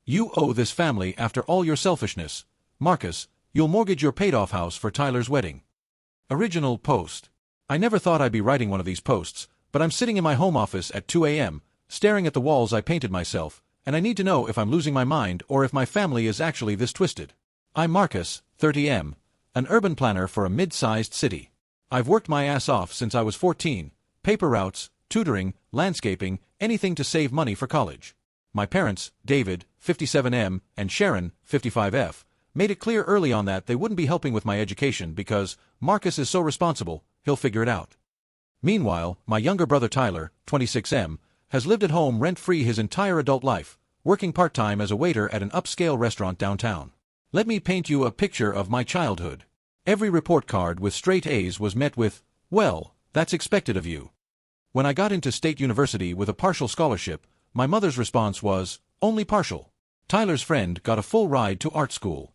You owe this family after all your selfishness. Marcus, you'll mortgage your paid-off house for Tyler's wedding. Original post. I never thought I'd be writing one of these posts, but I'm sitting in my home office at 2 a.m., staring at the walls I painted myself, and I need to know if I'm losing my mind or if my family is actually this twisted. I'm Marcus, 30M, an urban planner for a mid-sized city. I've worked my ass off since I was 14, paper routes, tutoring, landscaping, anything to save money for college. My parents, David, 57M, and Sharon, 55F, made it clear early on that they wouldn't be helping with my education because Marcus is so responsible, he'll figure it out. Meanwhile, my younger brother Tyler, 26M, has lived at home rent-free his entire adult life, working part-time as a waiter at an upscale restaurant downtown. Let me paint you a picture of my childhood. Every report card with straight A's was met with, "Well, that's expected of you." When I got into state university with a partial scholarship, my mother's response was, "Only partial." Tyler's friend got a full ride to art school.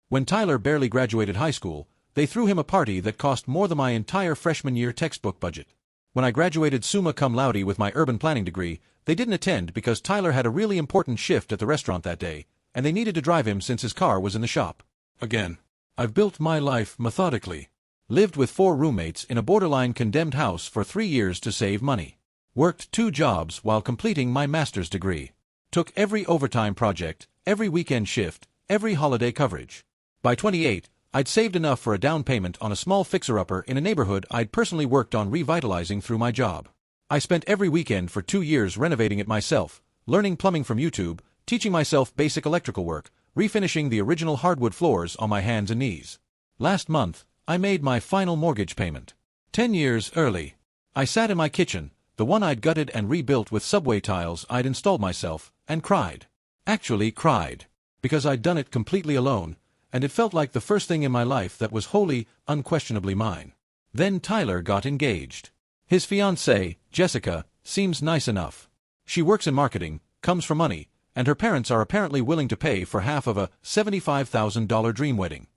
When Tyler barely graduated high school, they threw him a party that cost more than my entire freshman year textbook budget. When I graduated summa cum laude with my urban planning degree, they didn't attend because Tyler had a really important shift at the restaurant that day, and they needed to drive him since his car was in the shop. Again, I've built my life methodically. Lived with 4 roommates in a borderline condemned house for 3 years to save money. Worked 2 jobs while completing my master's degree. Took every overtime project, every weekend shift, every holiday coverage. By 28, I'd saved enough for a down payment on a small fixer-upper in a neighborhood I'd personally worked on revitalizing through my job. I spent every weekend for 2 years renovating it myself, learning plumbing from YouTube, teaching myself basic electrical work, refinishing the original hardwood floors on my hands and knees. Last month, I made my final mortgage payment. 10 years early. I sat in my kitchen, the one I'd gutted and rebuilt with subway tiles I'd installed myself, and cried. Actually cried. Because I'd done it completely alone, and it felt like the first thing in my life that was wholly, unquestionably mine. Then Tyler got engaged. His fiancée, Jessica, seems nice enough. She works in marketing, comes from money, and her parents are apparently willing to pay for half of a $75,000 dream wedding.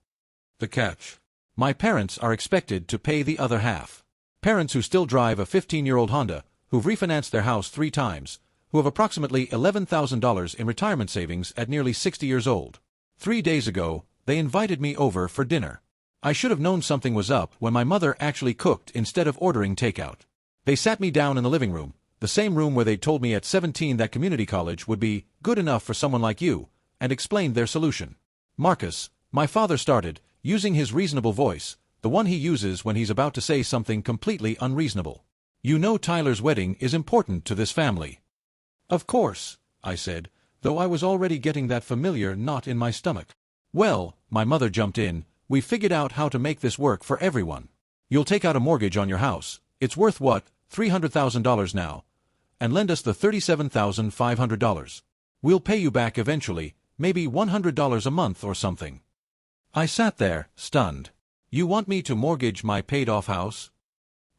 The catch. My parents are expected to pay the other half. Parents who still drive a 15-year-old Honda, who've refinanced their house 3 times, who have approximately $11,000 in retirement savings at nearly 60 years old. 3 days ago, they invited me over for dinner. I should have known something was up when my mother actually cooked instead of ordering takeout. They sat me down in the living room, the same room where they told me at 17 that community college would be good enough for someone like you, and explained their solution. Marcus, my father started, using his reasonable voice, the one he uses when he's about to say something completely unreasonable. You know Tyler's wedding is important to this family. Of course, I said, though I was already getting that familiar knot in my stomach. Well, my mother jumped in, we figured out how to make this work for everyone. You'll take out a mortgage on your house, it's worth what, $300,000 now, and lend us the $37,500. We'll pay you back eventually, maybe $100 a month or something. I sat there, stunned. You want me to mortgage my paid-off house?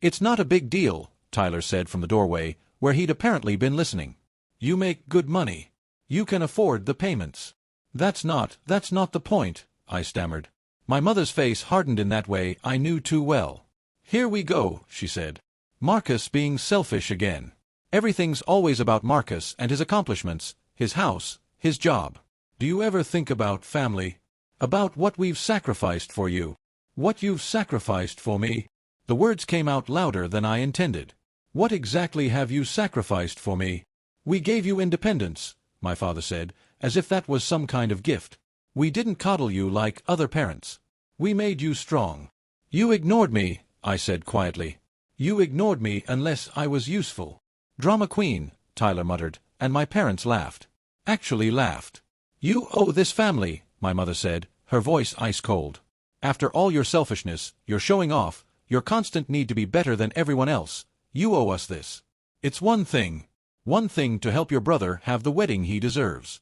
It's not a big deal, Tyler said from the doorway, where he'd apparently been listening. You make good money. You can afford the payments. That's not the point, I stammered. My mother's face hardened in that way I knew too well. Here we go, she said. Marcus being selfish again. Everything's always about Marcus and his accomplishments, his house, his job. Do you ever think about family? About what we've sacrificed for you? What you've sacrificed for me? The words came out louder than I intended. What exactly have you sacrificed for me? We gave you independence, my father said, as if that was some kind of gift. We didn't coddle you like other parents. We made you strong. You ignored me, I said quietly. You ignored me unless I was useful. Drama queen, Tyler muttered, and my parents laughed. Actually laughed. You owe this family, my mother said, her voice ice-cold. After all your selfishness, your showing off, your constant need to be better than everyone else, you owe us this. It's one thing to help your brother have the wedding he deserves.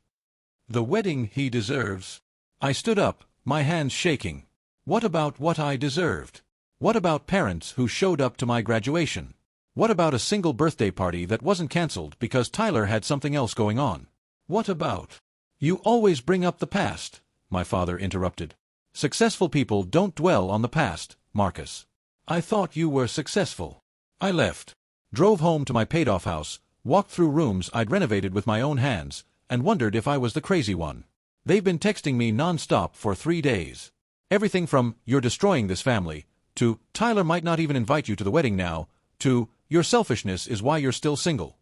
The wedding he deserves? I stood up, my hands shaking. What about what I deserved? What about parents who showed up to my graduation? What about a single birthday party that wasn't cancelled because Tyler had something else going on? What about? You always bring up the past, my father interrupted. Successful people don't dwell on the past, Marcus. I thought you were successful. I left. Drove home to my paid-off house, walked through rooms I'd renovated with my own hands, and wondered if I was the crazy one. They've been texting me non-stop for 3 days. Everything from, "You're destroying this family," to, "Tyler might not even invite you to the wedding now," to, "Your selfishness is why you're still single."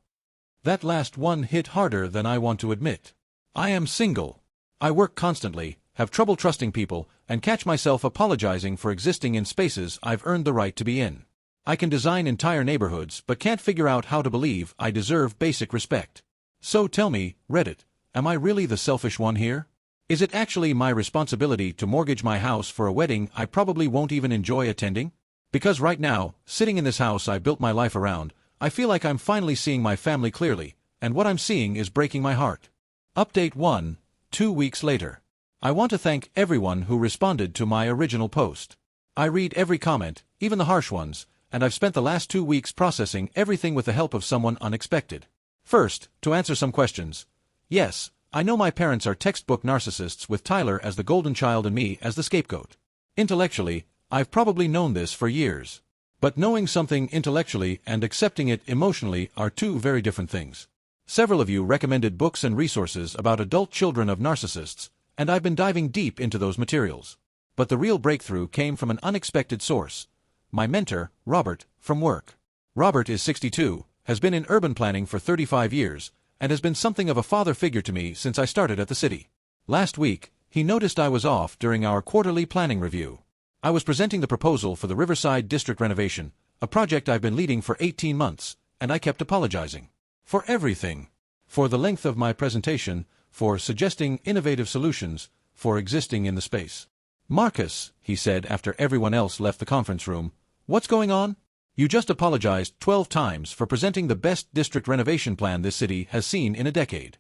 That last one hit harder than I want to admit. I am single. I work constantly, have trouble trusting people, and catch myself apologizing for existing in spaces I've earned the right to be in. I can design entire neighborhoods but can't figure out how to believe I deserve basic respect. So tell me, Reddit, am I really the selfish one here? Is it actually my responsibility to mortgage my house for a wedding I probably won't even enjoy attending? Because right now, sitting in this house I built my life around, I feel like I'm finally seeing my family clearly, and what I'm seeing is breaking my heart. Update 1, 2 weeks later. I want to thank everyone who responded to my original post. I read every comment, even the harsh ones, and I've spent the last 2 weeks processing everything with the help of someone unexpected. First, to answer some questions. Yes, I know my parents are textbook narcissists with Tyler as the golden child and me as the scapegoat. Intellectually, I've probably known this for years. But knowing something intellectually and accepting it emotionally are two very different things. Several of you recommended books and resources about adult children of narcissists, and I've been diving deep into those materials. But the real breakthrough came from an unexpected source. My mentor, Robert, from work. Robert is 62, has been in urban planning for 35 years, and has been something of a father figure to me since I started at the city. Last week, he noticed I was off during our quarterly planning review. I was presenting the proposal for the Riverside District renovation, a project I've been leading for 18 months, and I kept apologizing. For everything. For the length of my presentation, for suggesting innovative solutions, for existing in the space. "Marcus," he said after everyone else left the conference room, "what's going on? You just apologized 12 times for presenting the best district renovation plan this city has seen in a decade."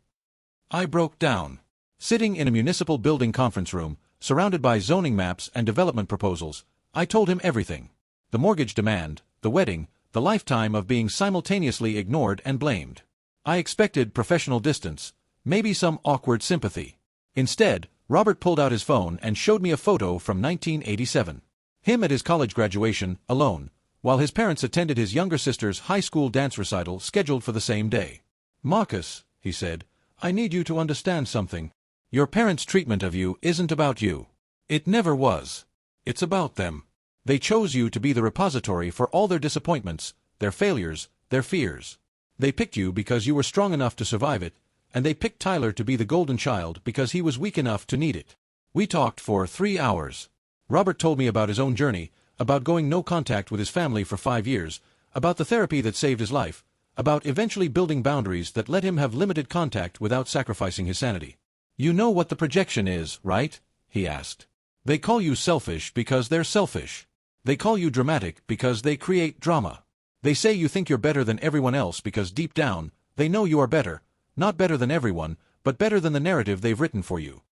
I broke down. Sitting in a municipal building conference room, surrounded by zoning maps and development proposals, I told him everything. The mortgage demand, the wedding, the lifetime of being simultaneously ignored and blamed. I expected professional distance, maybe some awkward sympathy. Instead, Robert pulled out his phone and showed me a photo from 1987. Him at his college graduation, alone, while his parents attended his younger sister's high school dance recital scheduled for the same day. "Marcus," he said, "I need you to understand something. Your parents' treatment of you isn't about you. It never was. It's about them. They chose you to be the repository for all their disappointments, their failures, their fears. They picked you because you were strong enough to survive it, and they picked Tyler to be the golden child because he was weak enough to need it." We talked for 3 hours. Robert told me about his own journey, about going no contact with his family for 5 years, about the therapy that saved his life, about eventually building boundaries that let him have limited contact without sacrificing his sanity. "You know what the projection is, right?" he asked. "They call you selfish because they're selfish. They call you dramatic because they create drama. They say you think you're better than everyone else because deep down, they know you are better, not better than everyone, but better than the narrative they've written for you."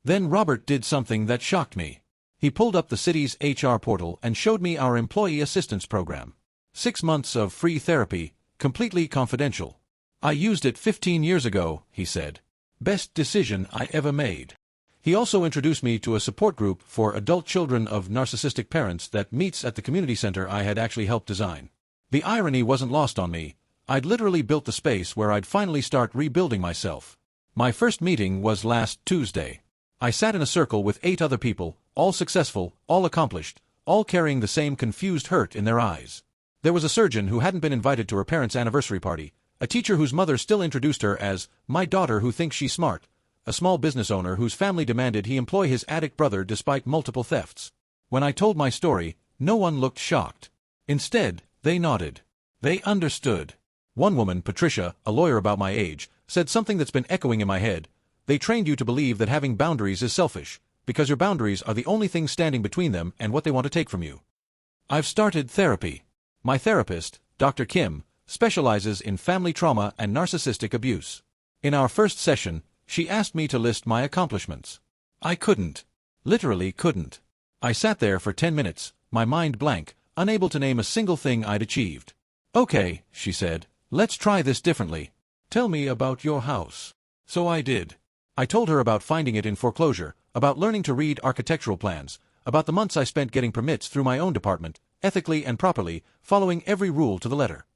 Then Robert did something that shocked me. He pulled up the city's HR portal and showed me our employee assistance program. 6 months of free therapy, completely confidential. "I used it 15 years ago," he said. "Best decision I ever made." He also introduced me to a support group for adult children of narcissistic parents that meets at the community center I had actually helped design. The irony wasn't lost on me. I'd literally built the space where I'd finally start rebuilding myself. My first meeting was last Tuesday. I sat in a circle with 8 other people, all successful, all accomplished, all carrying the same confused hurt in their eyes. There was a surgeon who hadn't been invited to her parents' anniversary party, a teacher whose mother still introduced her as "my daughter who thinks she's smart," a small business owner whose family demanded he employ his addict brother despite multiple thefts. When I told my story, no one looked shocked. Instead, they nodded. They understood. One woman, Patricia, a lawyer about my age, said something that's been echoing in my head. "They trained you to believe that having boundaries is selfish, because your boundaries are the only thing standing between them and what they want to take from you." I've started therapy. My therapist, Dr. Kim, specializes in family trauma and narcissistic abuse. In our first session, she asked me to list my accomplishments. I couldn't. Literally couldn't. I sat there for 10 minutes, my mind blank, unable to name a single thing I'd achieved. "Okay," she said, "let's try this differently. Tell me about your house." So I did. I told her about finding it in foreclosure, about learning to read architectural plans, about the months I spent getting permits through my own department, ethically and properly, following every rule to the letter.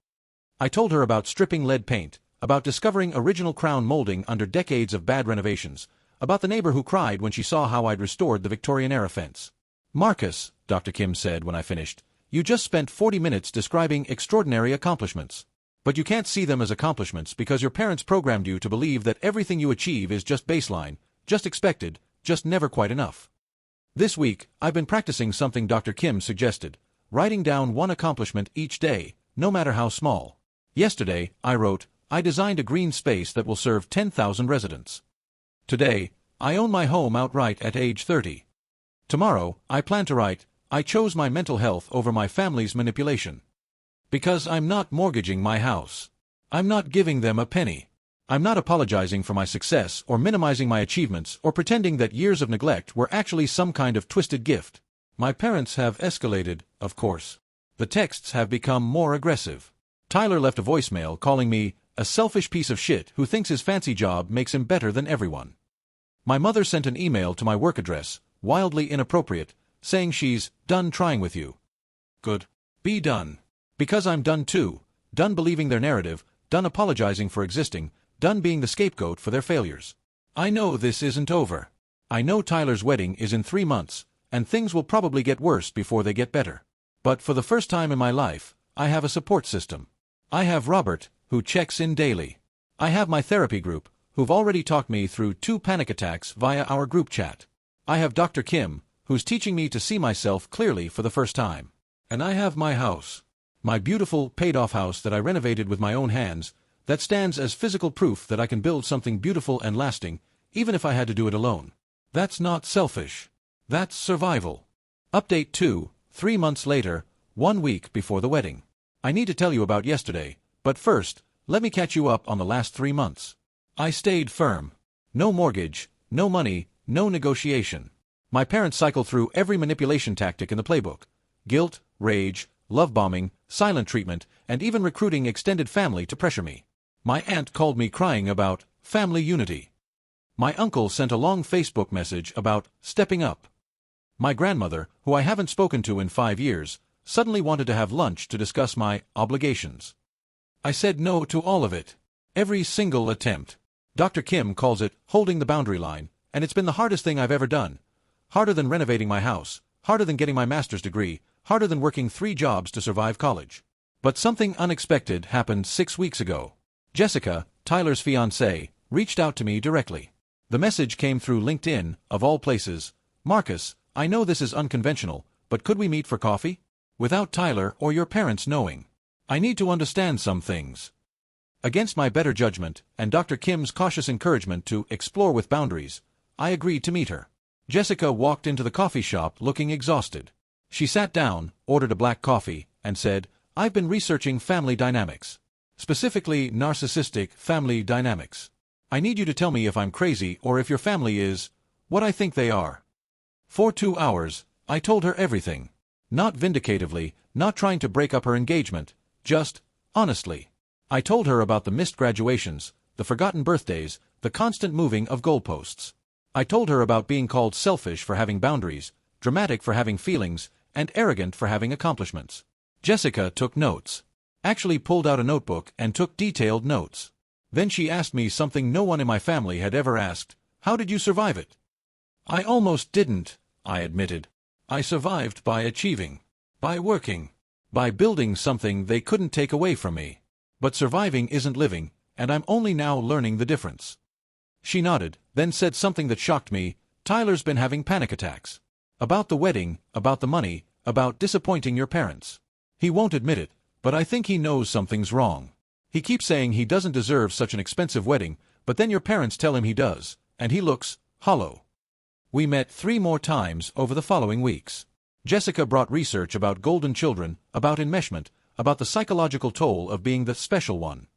I told her about stripping lead paint, about discovering original crown molding under decades of bad renovations, about the neighbor who cried when she saw how I'd restored the Victorian-era fence. "Marcus," Dr. Kim said when I finished, "you just spent 40 minutes describing extraordinary accomplishments. But you can't see them as accomplishments because your parents programmed you to believe that everything you achieve is just baseline, just expected, just never quite enough." This week, I've been practicing something Dr. Kim suggested, writing down one accomplishment each day, no matter how small. Yesterday, I wrote, "I designed a green space that will serve 10,000 residents." Today, I own my home outright at age 30. Tomorrow, I plan to write, "I chose my mental health over my family's manipulation." Because I'm not mortgaging my house. I'm not giving them a penny. I'm not apologizing for my success or minimizing my achievements or pretending that years of neglect were actually some kind of twisted gift. My parents have escalated, of course. The texts have become more aggressive. Tyler left a voicemail calling me a selfish piece of shit who thinks his fancy job makes him better than everyone. My mother sent an email to my work address, wildly inappropriate, saying she's done trying with you. Good. Be done. Because I'm done too, done believing their narrative, done apologizing for existing, done being the scapegoat for their failures. I know this isn't over. I know Tyler's wedding is in 3 months, and things will probably get worse before they get better. But for the first time in my life, I have a support system. I have Robert, who checks in daily. I have my therapy group, who've already talked me through 2 panic attacks via our group chat. I have Dr. Kim, who's teaching me to see myself clearly for the first time. And I have my house. My beautiful, paid-off house that I renovated with my own hands, that stands as physical proof that I can build something beautiful and lasting, even if I had to do it alone. That's not selfish. That's survival. Update 2, 3 months later, 1 week before the wedding. I need to tell you about yesterday, but first, let me catch you up on the last 3 months. I stayed firm. No mortgage, no money, no negotiation. My parents cycled through every manipulation tactic in the playbook. Guilt, rage, love bombing, silent treatment, and even recruiting extended family to pressure me. My aunt called me crying about family unity. My uncle sent a long Facebook message about stepping up. My grandmother, who I haven't spoken to in 5 years, suddenly wanted to have lunch to discuss my obligations. I said no to all of it. Every single attempt. Dr. Kim calls it holding the boundary line, and it's been the hardest thing I've ever done. Harder than renovating my house, harder than getting my master's degree, harder than working 3 jobs to survive college. But something unexpected happened 6 weeks ago. Jessica, Tyler's fiancée, reached out to me directly. The message came through LinkedIn, of all places. "Marcus, I know this is unconventional, but could we meet for coffee? Without Tyler or your parents knowing. I need to understand some things." Against my better judgment, and Dr. Kim's cautious encouragement to explore with boundaries, I agreed to meet her. Jessica walked into the coffee shop looking exhausted. She sat down, ordered a black coffee, and said, "I've been researching family dynamics. Specifically narcissistic family dynamics. I need you to tell me if I'm crazy or if your family is what I think they are." For 2 hours, I told her everything. Not vindicatively, not trying to break up her engagement, just honestly. I told her about the missed graduations, the forgotten birthdays, the constant moving of goalposts. I told her about being called selfish for having boundaries, dramatic for having feelings, and arrogant for having accomplishments. Jessica took notes. Actually pulled out a notebook and took detailed notes. Then she asked me something no one in my family had ever asked. "How did you survive it?" "I almost didn't," I admitted. "I survived by achieving. By working. By building something they couldn't take away from me. But surviving isn't living, and I'm only now learning the difference." She nodded, then said something that shocked me. "Tyler's been having panic attacks. About the wedding, about the money, about disappointing your parents. He won't admit it, but I think he knows something's wrong. He keeps saying he doesn't deserve such an expensive wedding, but then your parents tell him he does, and he looks hollow." We met 3 more times over the following weeks. Jessica brought research about golden children, about enmeshment, about the psychological toll of being the special one.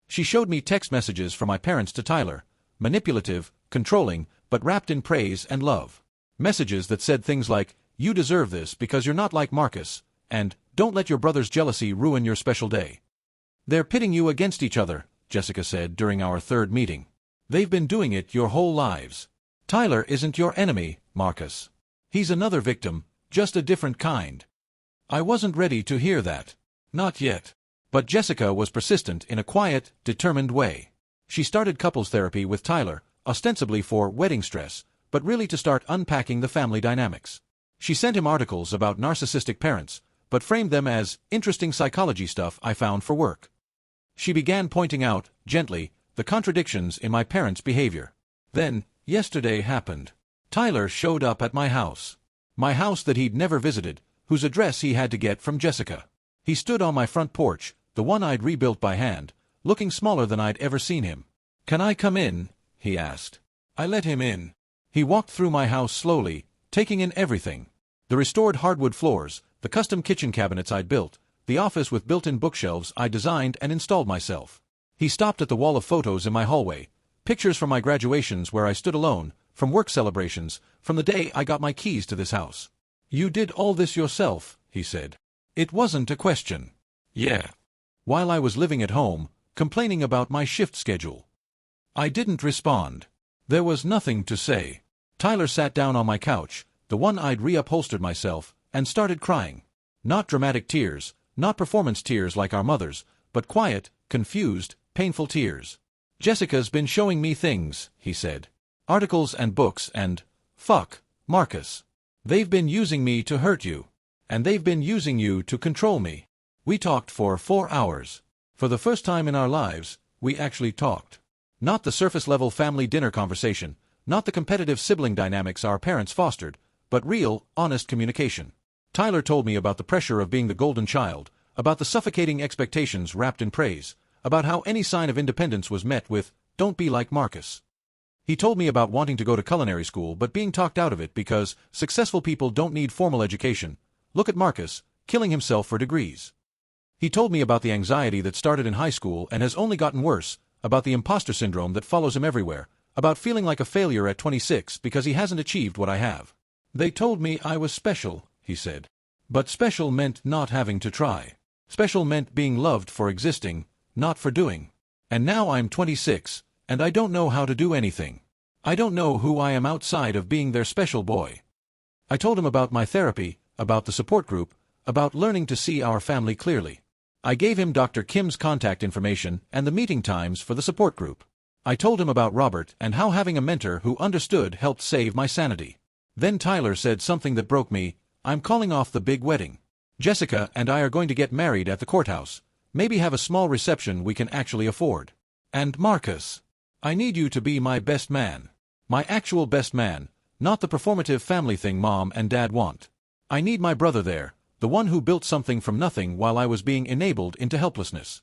She showed me text messages from my parents to Tyler, manipulative, controlling, but wrapped in praise and love. Messages that said things like, "You deserve this because you're not like Marcus," and "Don't let your brother's jealousy ruin your special day." "They're pitting you against each other," Jessica said during our 3rd meeting. "They've been doing it your whole lives. Tyler isn't your enemy, Marcus. He's another victim, just a different kind." I wasn't ready to hear that. Not yet. But Jessica was persistent in a quiet, determined way. She started couples therapy with Tyler, ostensibly for wedding stress, but really to start unpacking the family dynamics. She sent him articles about narcissistic parents, but framed them as interesting psychology stuff I found for work. She began pointing out, gently, the contradictions in my parents' behavior. Then, yesterday happened. Tyler showed up at my house. My house that he'd never visited, whose address he had to get from Jessica. He stood on my front porch, the one I'd rebuilt by hand, looking smaller than I'd ever seen him. "Can I come in?" he asked. I let him in. He walked through my house slowly, taking in everything. The restored hardwood floors, the custom kitchen cabinets I'd built, the office with built-in bookshelves I designed and installed myself. He stopped at the wall of photos in my hallway, pictures from my graduations where I stood alone, from work celebrations, from the day I got my keys to this house. "You did all this yourself," he said. It wasn't a question. Yeah. While I was living at home, complaining about my shift schedule. I didn't respond. There was nothing to say. Tyler sat down on my couch, the one I'd reupholstered myself, and started crying. Not dramatic tears, not performance tears like our mothers, but quiet, confused, painful tears. "Jessica's been showing me things," he said. "Articles and books and, fuck, Marcus. They've been using me to hurt you. And they've been using you to control me." We talked for 4 hours. For the first time in our lives, we actually talked. Not the surface-level family dinner conversation, not the competitive sibling dynamics our parents fostered, but real, honest communication. Tyler told me about the pressure of being the golden child, about the suffocating expectations wrapped in praise, about how any sign of independence was met with, "Don't be like Marcus." He told me about wanting to go to culinary school but being talked out of it because successful people don't need formal education. Look at Marcus, killing himself for degrees. He told me about the anxiety that started in high school and has only gotten worse, about the imposter syndrome that follows him everywhere, about feeling like a failure at 26 because he hasn't achieved what I have. "They told me I was special," he said. "But special meant not having to try. Special meant being loved for existing, not for doing. And now I'm 26, and I don't know how to do anything. I don't know who I am outside of being their special boy." I told him about my therapy, about the support group, about learning to see our family clearly. I gave him Dr. Kim's contact information and the meeting times for the support group. I told him about Robert and how having a mentor who understood helped save my sanity. Then Tyler said something that broke me. "I'm calling off the big wedding. Jessica and I are going to get married at the courthouse, maybe have a small reception we can actually afford. And Marcus, I need you to be my best man. My actual best man, not the performative family thing Mom and Dad want. I need my brother there, the one who built something from nothing while I was being enabled into helplessness."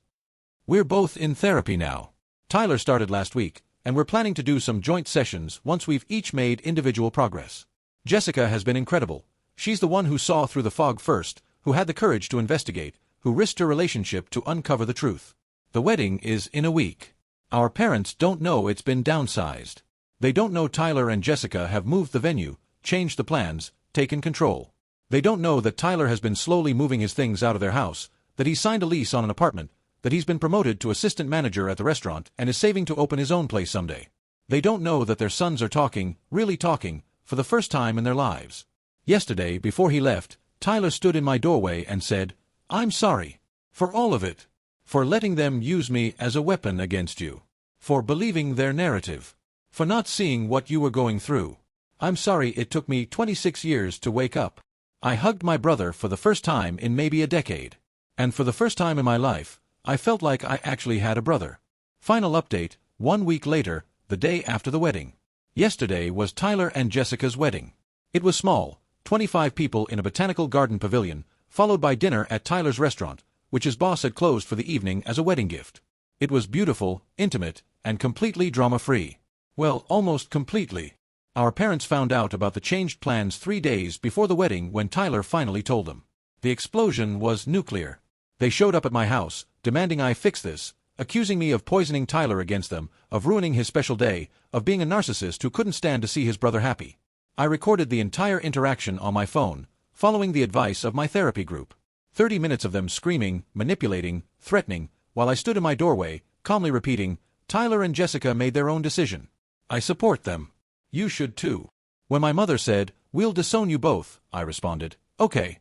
We're both in therapy now. Tyler started last week, and we're planning to do some joint sessions once we've each made individual progress. Jessica has been incredible. She's the one who saw through the fog first, who had the courage to investigate, who risked her relationship to uncover the truth. The wedding is in a week. Our parents don't know it's been downsized. They don't know Tyler and Jessica have moved the venue, changed the plans, taken control. They don't know that Tyler has been slowly moving his things out of their house, that he signed a lease on an apartment, that he's been promoted to assistant manager at the restaurant and is saving to open his own place someday. They don't know that their sons are talking, really talking, for the first time in their lives. Yesterday, before he left, Tyler stood in my doorway and said, "I'm sorry. For all of it. For letting them use me as a weapon against you. For believing their narrative. For not seeing what you were going through. I'm sorry it took me 26 years to wake up." I hugged my brother for the first time in maybe a decade. And for the first time in my life, I felt like I actually had a brother. Final update, 1 week later, the day after the wedding. Yesterday was Tyler and Jessica's wedding. It was small, 25 people in a botanical garden pavilion, followed by dinner at Tyler's restaurant, which his boss had closed for the evening as a wedding gift. It was beautiful, intimate, and completely drama-free. Well, almost completely. Our parents found out about the changed plans 3 days before the wedding when Tyler finally told them. The explosion was nuclear. They showed up at my house, demanding I fix this, accusing me of poisoning Tyler against them, of ruining his special day, of being a narcissist who couldn't stand to see his brother happy. I recorded the entire interaction on my phone, following the advice of my therapy group. 30 minutes of them screaming, manipulating, threatening, while I stood in my doorway, calmly repeating, "Tyler and Jessica made their own decision. I support them. You should too." When my mother said, "We'll disown you both," I responded, "Okay."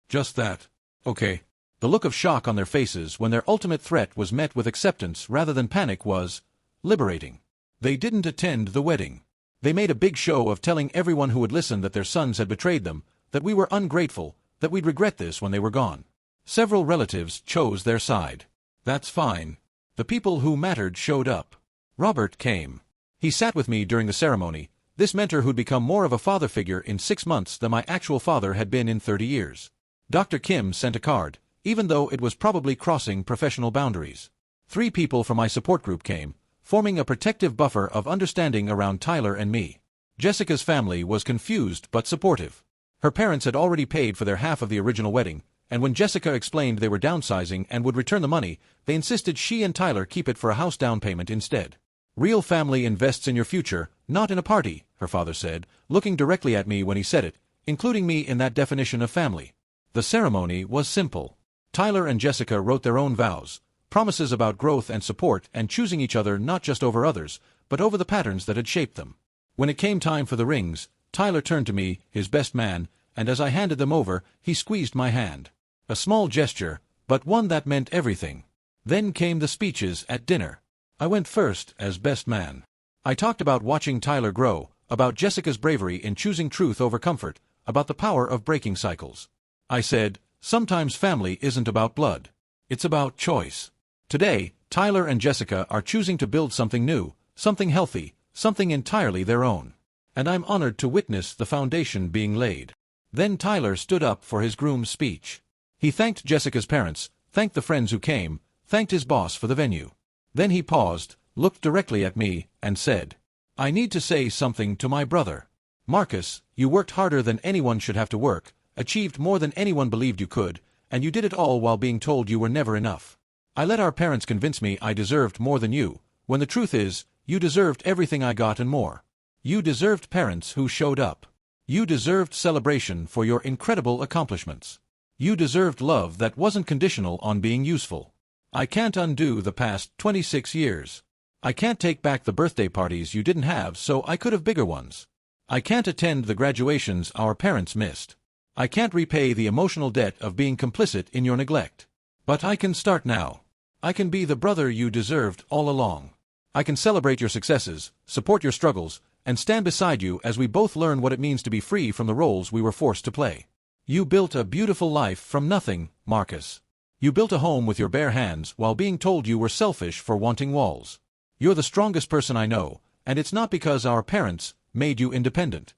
Just that. Okay. The look of shock on their faces when their ultimate threat was met with acceptance rather than panic was liberating. They didn't attend the wedding. They made a big show of telling everyone who would listen that their sons had betrayed them, that we were ungrateful, that we'd regret this when they were gone. Several relatives chose their side. That's fine. The people who mattered showed up. Robert came. He sat with me during the ceremony, this mentor who'd become more of a father figure in 6 months than my actual father had been in 30 years. Dr. Kim sent a card, even though it was probably crossing professional boundaries. 3 people from my support group came, forming a protective buffer of understanding around Tyler and me. Jessica's family was confused but supportive. Her parents had already paid for their half of the original wedding, and when Jessica explained they were downsizing and would return the money, they insisted she and Tyler keep it for a house down payment instead. Real family invests in your future, not in a party, her father said, looking directly at me when he said it, including me in that definition of family. The ceremony was simple. Tyler and Jessica wrote their own vows, promises about growth and support and choosing each other not just over others, but over the patterns that had shaped them. When it came time for the rings, Tyler turned to me, his best man, and as I handed them over, he squeezed my hand. A small gesture, but one that meant everything. Then came the speeches at dinner. I went first as best man. I talked about watching Tyler grow, about Jessica's bravery in choosing truth over comfort, about the power of breaking cycles. I said, sometimes family isn't about blood. It's about choice. Today, Tyler and Jessica are choosing to build something new, something healthy, something entirely their own. And I'm honored to witness the foundation being laid. Then Tyler stood up for his groom's speech. He thanked Jessica's parents, thanked the friends who came, thanked his boss for the venue. Then he paused, looked directly at me, and said, I need to say something to my brother. Marcus, you worked harder than anyone should have to work, achieved more than anyone believed you could, and you did it all while being told you were never enough. I let our parents convince me I deserved more than you, when the truth is, you deserved everything I got and more. You deserved parents who showed up. You deserved celebration for your incredible accomplishments. You deserved love that wasn't conditional on being useful. I can't undo the past 26 years. I can't take back the birthday parties you didn't have so I could have bigger ones. I can't attend the graduations our parents missed. I can't repay the emotional debt of being complicit in your neglect. But I can start now. I can be the brother you deserved all along. I can celebrate your successes, support your struggles, and stand beside you as we both learn what it means to be free from the roles we were forced to play. You built a beautiful life from nothing, Marcus. You built a home with your bare hands while being told you were selfish for wanting walls. You're the strongest person I know, and it's not because our parents made you independent.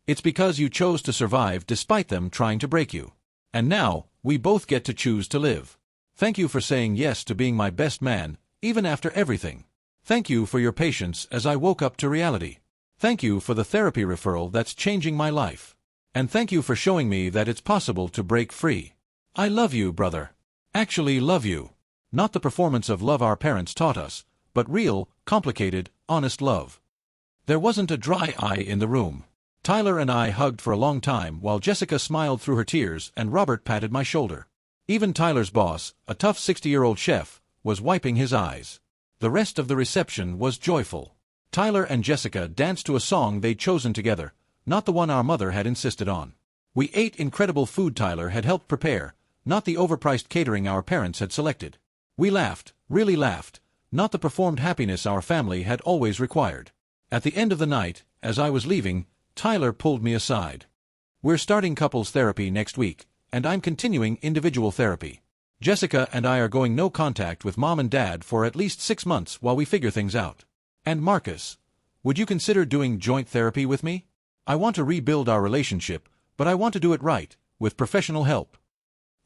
It's because you chose to survive despite them trying to break you. And now, we both get to choose to live. Thank you for saying yes to being my best man, even after everything. Thank you for your patience as I woke up to reality. Thank you for the therapy referral that's changing my life. And thank you for showing me that it's possible to break free. I love you, brother. Actually love you. Not the performance of love our parents taught us, but real, complicated, honest love. There wasn't a dry eye in the room. Tyler and I hugged for a long time while Jessica smiled through her tears and Robert patted my shoulder. Even Tyler's boss, a tough 60-year-old chef, was wiping his eyes. The rest of the reception was joyful. Tyler and Jessica danced to a song they'd chosen together, not the one our mother had insisted on. We ate incredible food Tyler had helped prepare, not the overpriced catering our parents had selected. We laughed, really laughed, not the performed happiness our family had always required. At the end of the night, as I was leaving, Tyler pulled me aside. We're starting couples therapy next week, and I'm continuing individual therapy. Jessica and I are going no contact with Mom and Dad for at least 6 months while we figure things out. And Marcus, would you consider doing joint therapy with me? I want to rebuild our relationship, but I want to do it right, with professional help.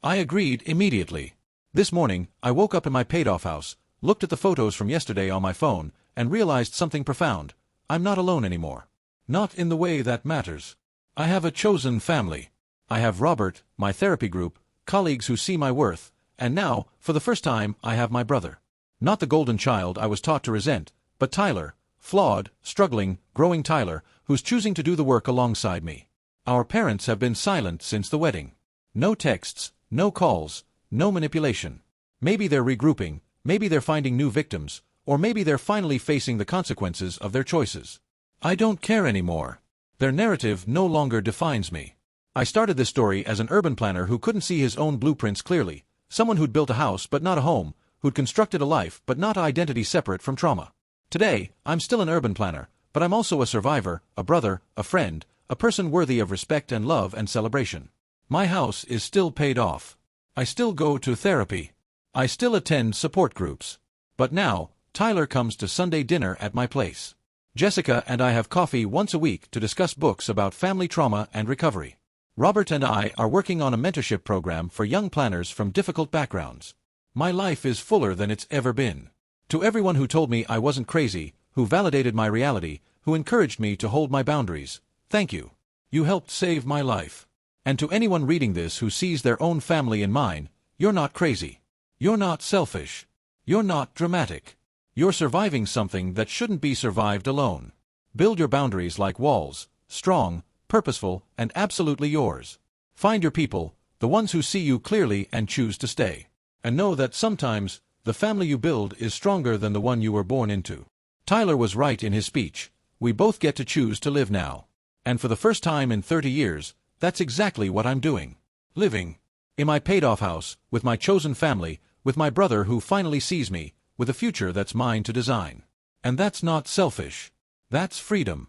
I agreed immediately. This morning, I woke up in my paid-off house, looked at the photos from yesterday on my phone, and realized something profound. I'm not alone anymore. Not in the way that matters. I have a chosen family. I have Robert, my therapy group, colleagues who see my worth, and now, for the first time, I have my brother. Not the golden child I was taught to resent, but Tyler, flawed, struggling, growing Tyler, who's choosing to do the work alongside me. Our parents have been silent since the wedding. No texts, no calls, no manipulation. Maybe they're regrouping, maybe they're finding new victims, or maybe they're finally facing the consequences of their choices. I don't care anymore. Their narrative no longer defines me. I started this story as an urban planner who couldn't see his own blueprints clearly, Someone who'd built a house but not a home, who'd constructed a life but not an identity separate from trauma. Today, I'm still an urban planner, but I'm also a survivor, a brother, a friend, a person worthy of respect and love and celebration. My house is still paid off. I still go to therapy. I still attend support groups. But now, Tyler comes to Sunday dinner at my place. Jessica and I have coffee once a week to discuss books about family trauma and recovery. Robert and I are working on a mentorship program for young planners from difficult backgrounds. My life is fuller than it's ever been. To everyone who told me I wasn't crazy, who validated my reality, who encouraged me to hold my boundaries, thank you. You helped save my life. And to anyone reading this who sees their own family in mine, you're not crazy. You're not selfish. You're not dramatic. You're surviving something that shouldn't be survived alone. Build your boundaries like walls, strong, purposeful, and absolutely yours. Find your people, the ones who see you clearly and choose to stay. And know that sometimes, the family you build is stronger than the one you were born into. Tyler was right in his speech. We both get to choose to live now. And for the first time in 30 years, that's exactly what I'm doing. Living. In my paid-off house, with my chosen family, with my brother who finally sees me, with a future that's mine to design. And that's not selfish. That's freedom.